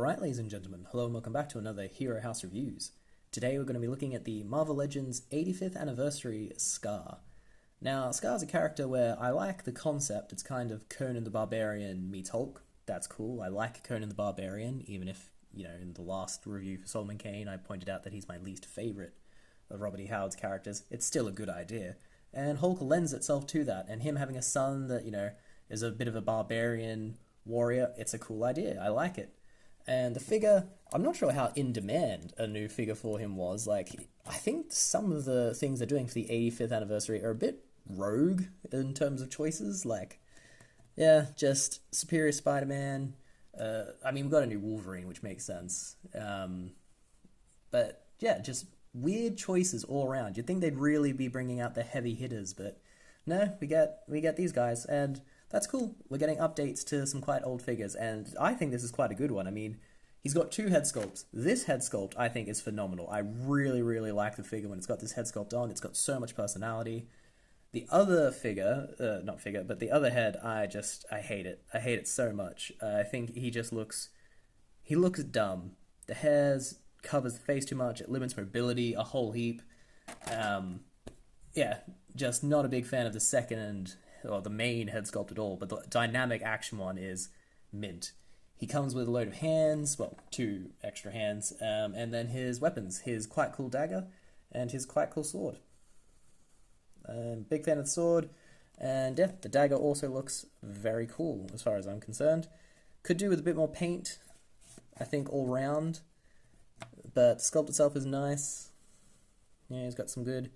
Alright, ladies and gentlemen, hello and welcome back to another Hero House Reviews. Today we're going to be looking at the Marvel Legends 85th Anniversary Skaar. Now, Skaar's a character where I like the concept. It's kind of Conan the Barbarian meets Hulk. That's cool. I like Conan the Barbarian, even if, in the last review for Solomon Kane I pointed out that he's my least favourite of Robert E. Howard's characters. It's still a good idea. And Hulk lends itself to that, and him having a son that, is a bit of a barbarian warrior, it's a cool idea. I like it. And the figure, I'm not sure how in demand a new figure for him was. I think some of the things they're doing for the 85th anniversary are a bit rogue in terms of choices. Just Superior Spider-Man. We've got a new Wolverine, which makes sense. Just weird choices all around. You'd think they'd really be bringing out the heavy hitters, but no, we get these guys, and that's cool. We're getting updates to some quite old figures, and I think this is quite a good one. I mean, he's got two head sculpts. This head sculpt, I think, is phenomenal. I really, really like the figure when it's got this head sculpt on. It's got so much personality. The other figure, the other head, I hate it. I hate it so much. I think he looks dumb. The hairs covers the face too much. It limits mobility a whole heap. Just not a big fan of the second or the main head sculpt at all, but the dynamic action one is mint. He comes with a load of hands, well, 2 extra hands, and then his weapons, his quite cool dagger and his quite cool sword. Big fan of the sword, and yeah, the dagger also looks very cool as far as I'm concerned. Could do with a bit more paint, I think, all round, but the sculpt itself is nice. Yeah, he's got some good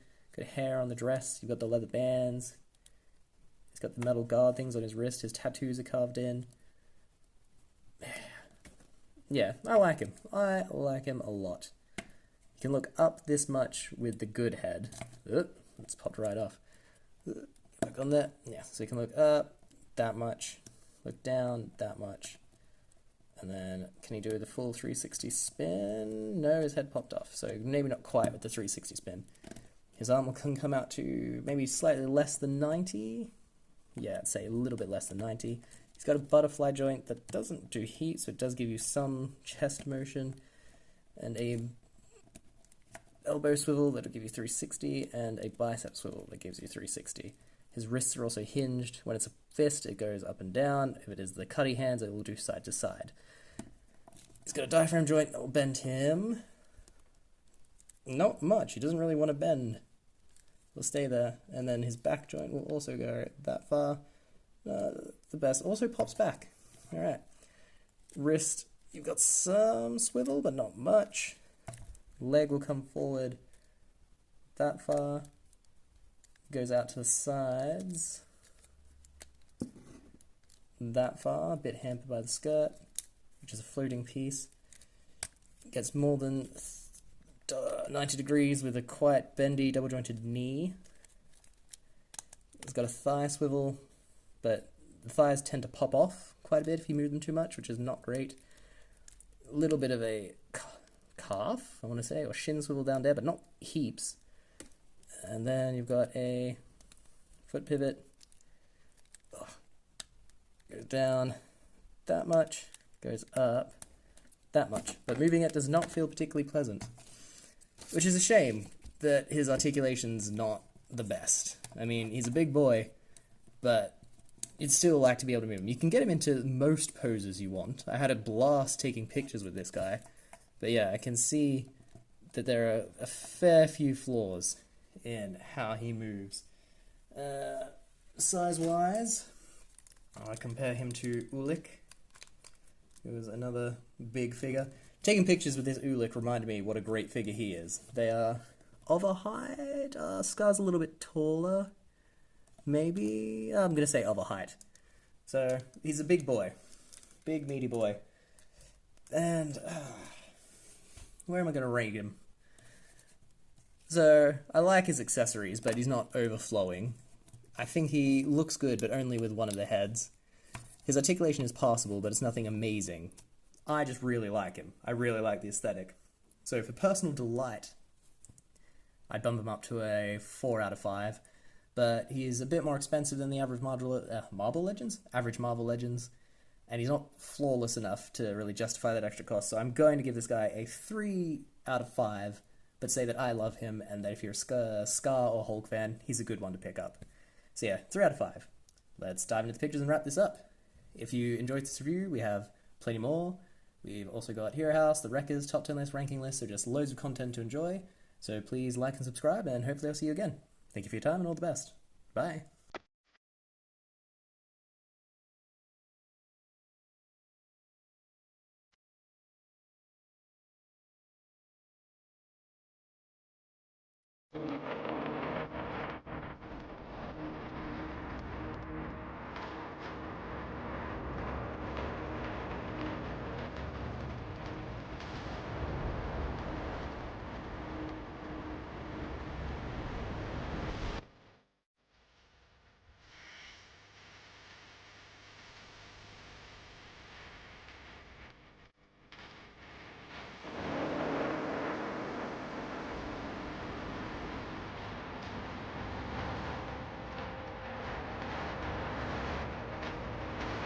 hair on the dress. You've got the leather bands. He's got the metal guard things on his wrist. His tattoos are carved in. Yeah, I like him. I like him a lot. You can look up this much with the good head. It's popped right off. Look on that. Yeah, so you can look up that much, look down that much, and then can he do the full 360 spin? No, his head popped off, so maybe not quite with the 360 spin. His arm can come out to maybe slightly less than 90. Yeah, I'd say a little bit less than 90. He's got a butterfly joint that doesn't do heat, so it does give you some chest motion, and a elbow swivel that'll give you 360, and a bicep swivel that gives you 360. His wrists are also hinged. When it's a fist, it goes up and down. If it is the cutty hands, it will do side to side. He's got a diaphragm joint that will bend him. Not much. He doesn't really want to bend. Will stay there. And then his back joint will also go that far. The best. Also pops back. Alright. Wrist, you've got some swivel, but not much. Leg will come forward that far. Goes out to the sides. That far. A bit hampered by the skirt, which is a floating piece. Gets more than 90 degrees with a quite bendy double-jointed knee. It's got a thigh swivel, but the thighs tend to pop off quite a bit if you move them too much, which is not great. A little bit of a calf, I want to say, or shin swivel down there, but not heaps. And then you've got a foot pivot. Goes down that much, goes up that much. But moving it does not feel particularly pleasant, which is a shame that his articulation's not the best. I mean, he's a big boy, but you'd still like to be able to move him. You can get him into most poses you want. I had a blast taking pictures with this guy. But yeah, I can see that there are a fair few flaws in how he moves. Size-wise, I compare him to Ulik, who is another big figure. Taking pictures with this Ulik reminded me what a great figure he is. They are of a height. Skaar's a little bit taller. Maybe, I'm going to say of a height. So, he's a big boy. Big, meaty boy. And where am I going to rate him? So, I like his accessories, but he's not overflowing. I think he looks good, but only with one of the heads. His articulation is passable, but it's nothing amazing. I just really like him. I really like the aesthetic. So, for personal delight, I'd bump him up to a 4 out of 5. But he's a bit more expensive than the average Marvel Legends. and he's not flawless enough to really justify that extra cost. So I'm going to give this guy a 3 out of 5, but say that I love him and that if you're a Skaar or Hulk fan, he's a good one to pick up. So yeah, 3 out of 5. Let's dive into the pictures and wrap this up. If you enjoyed this review, we have plenty more. We've also got Hero House, the Wreckers, top 10 list, ranking list, so just loads of content to enjoy. So please like and subscribe, and hopefully I'll see you again. Thank you for your time and all the best. Bye.